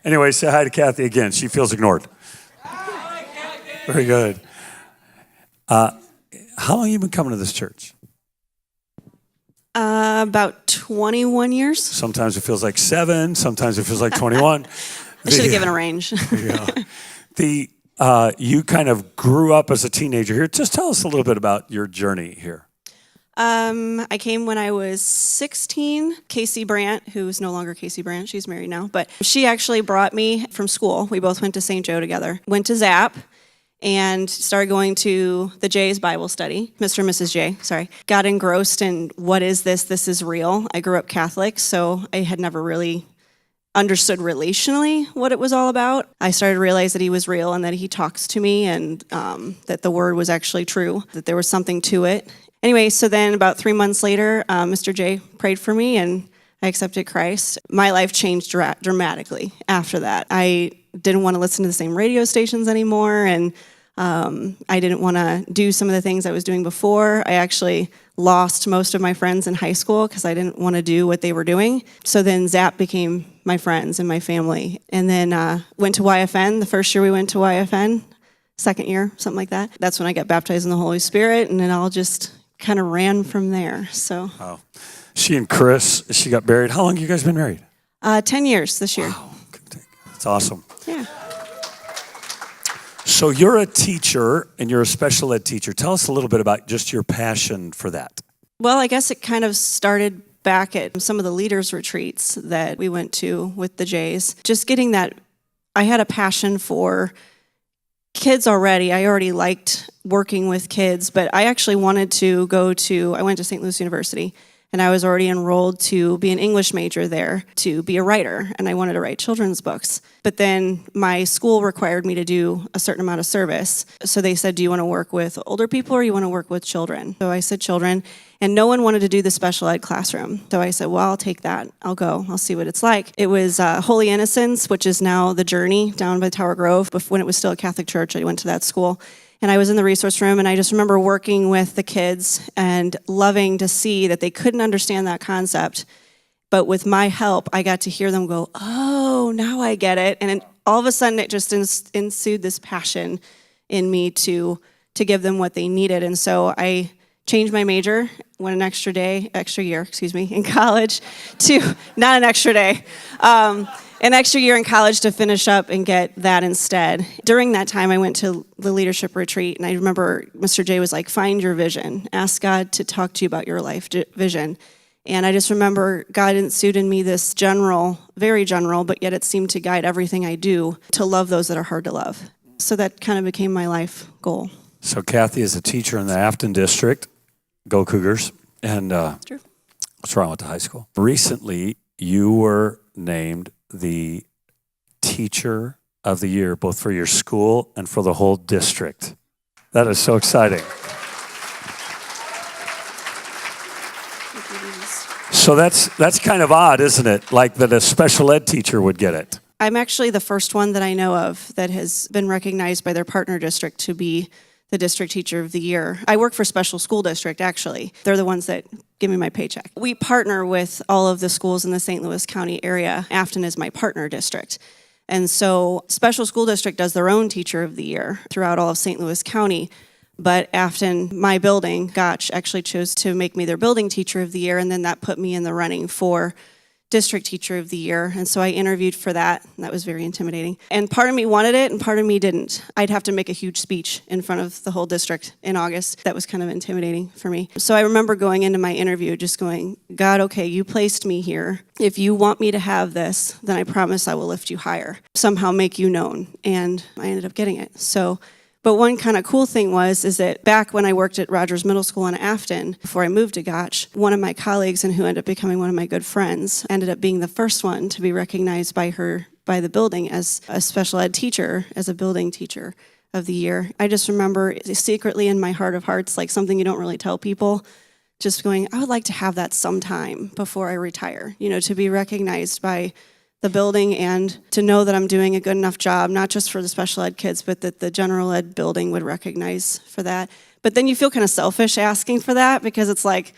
Anyway, say hi to Cathey again. She feels ignored. Hi, Cathey. Very good. How long have you been coming to this church? About 21 years. Sometimes it feels like 7. Sometimes it feels like 21. I should have given a range. Yeah. You kind of grew up as a teenager here. Just tell us a little bit about your journey here. I came when I was 16. Casey Brandt, who's no longer Casey Brandt, she's married now, but she actually brought me from school. We both went to St. Joe together. Went to Zap and started going to the J's Bible study, Mr. and Mrs. J, sorry. Got engrossed in what is this? This is real. I grew up Catholic, so I had never really understood relationally what it was all about. I started to realize that he was real and that he talks to me and that the word was actually true, that there was something to it. Anyway, so then about 3 months later, Mr. J prayed for me and I accepted Christ. My life changed dramatically after that. I didn't want to listen to the same radio stations anymore, and I didn't want to do some of the things I was doing before. I actually lost most of my friends in high school because I didn't want to do what they were doing. So then Zap became my friends and my family. And then went to YFN. The first year we went to YFN, second year, something like that. That's when I got baptized in the Holy Spirit, and then all just kind of ran from there. So, wow. She and Chris, she got married. How long have you guys been married? 10 years this year. Wow, that's awesome. Yeah. So you're a teacher and you're a special ed teacher. Tell us a little bit about just your passion for that. Well, I guess it kind of started back at some of the leaders retreats that we went to with the Jays. Just getting that, I had a passion for kids already. I already liked working with kids, but I actually wanted to I went to St. Louis University, and I was already enrolled to be an English major there, to be a writer, and I wanted to write children's books. But then my school required me to do a certain amount of service. So they said, do you want to work with older people or you want to work with children? So I said children, and no one wanted to do the special ed classroom. So I said, well, I'll take that. I'll go. I'll see what it's like. It was Holy Innocents, which is now the Journey down by Tower Grove. When it was still a Catholic church, I went to that school. And I was in the resource room, and I just remember working with the kids and loving to see that they couldn't understand that concept. But with my help, I got to hear them go, oh, now I get it. And all of a sudden, it just ensued this passion in me to give them what they needed. And so I changed my major, went an extra year in college to, not an extra day, an extra year in college to finish up and get that instead. During that time, I went to the leadership retreat, and I remember Mr. J was like, find your vision. Ask God to talk to you about your life vision. And I just remember God ensued in me this general, very general, but yet it seemed to guide everything I do, to love those that are hard to love. So that kind of became my life goal. So Cathey is a teacher in the Afton district. Go Cougars. And True. That's where I went to high school. Recently, you were named the Teacher of the Year, both for your school and for the whole district. That is so exciting. So that's kind of odd, isn't it? Like that a special ed teacher would get it. I'm actually the first one that I know of that has been recognized by their partner district to be the District Teacher of the Year. I work for Special School District, actually. They're the ones that give me my paycheck. We partner with all of the schools in the St. Louis County area. Afton is my partner district. And so Special School District does their own Teacher of the Year throughout all of St. Louis County. But Afton, my building, Gotch, actually chose to make me their building Teacher of the Year, and then that put me in the running for District Teacher of the Year. And so I interviewed for that, and that was very intimidating. And part of me wanted it, and part of me didn't. I'd have to make a huge speech in front of the whole district in August. That was kind of intimidating for me. So I remember going into my interview just going, God, okay, you placed me here. If you want me to have this, then I promise I will lift you higher, somehow make you known. And I ended up getting it. But one kind of cool thing is that back when I worked at Rogers Middle School in Afton, before I moved to Gotch, one of my colleagues, and who ended up becoming one of my good friends, ended up being the first one to be recognized by the building as a special ed teacher, as a building teacher of the year. I just remember secretly in my heart of hearts, like something you don't really tell people, just going, I would like to have that sometime before I retire, to be recognized by the building and to know that I'm doing a good enough job, not just for the special ed kids, but that the general ed building would recognize for that. But then you feel kind of selfish asking for that because it's like,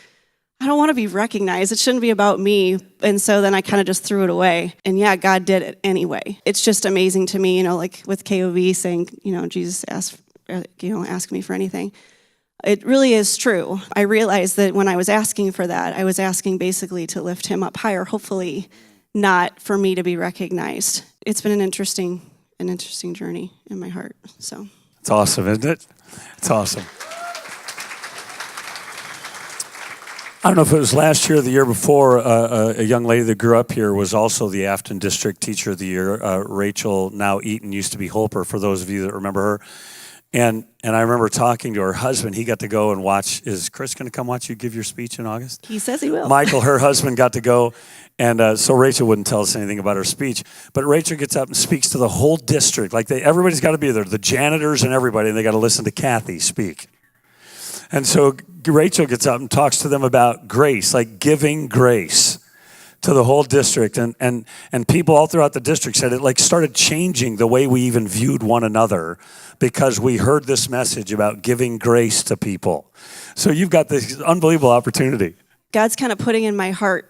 I don't want to be recognized. It shouldn't be about me. And so then I kind of just threw it away. And yeah, God did it anyway. It's just amazing to me, like with KOV saying, Jesus asked, ask me for anything. It really is true. I realized that when I was asking for that, I was asking basically to lift him up higher, hopefully not for me to be recognized. It's been an interesting journey in my heart. So it's awesome, isn't it? It's awesome. I don't know if it was last year or the year before, a young lady that grew up here was also the Afton District Teacher of the Year. Rachel, now Eaton, used to be Holper, for those of you that remember her. And I remember talking to her husband. He got to go and watch. Is Chris going to come watch you give your speech in August? He says he will. Michael, her husband, got to go. And so Rachel wouldn't tell us anything about her speech. But Rachel gets up and speaks to the whole district. Like everybody's got to be there, the janitors and everybody, and they got to listen to Cathey speak. And so Rachel gets up and talks to them about grace, like giving grace to the whole district. And people all throughout the district said it started changing the way we even viewed one another because we heard this message about giving grace to people. So you've got this unbelievable opportunity. God's kind of putting in my heart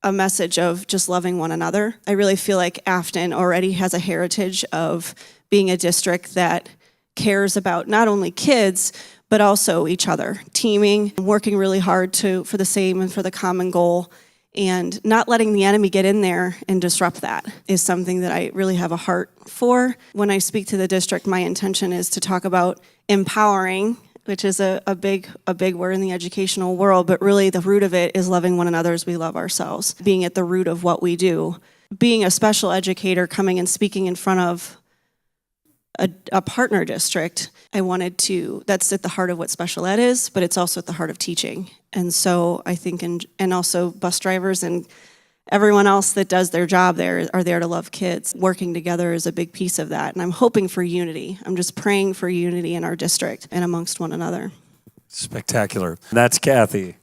a message of just loving one another. I really feel like Afton already has a heritage of being a district that cares about not only kids, but also each other, teaming, working really hard for the same and for the common goal, and not letting the enemy get in there and disrupt that is something that I really have a heart for. When I speak to the district, my intention is to talk about empowering, which is a big word in the educational world, but really the root of it is loving one another as we love ourselves, being at the root of what we do. Being a special educator, coming and speaking in front of a partner district, that's at the heart of what special ed is, but it's also at the heart of teaching. And so I think, and also bus drivers and everyone else that does their job there are there to love kids. Working together is a big piece of that. And I'm hoping for unity. I'm just praying for unity in our district and amongst one another. Spectacular. That's Cathey.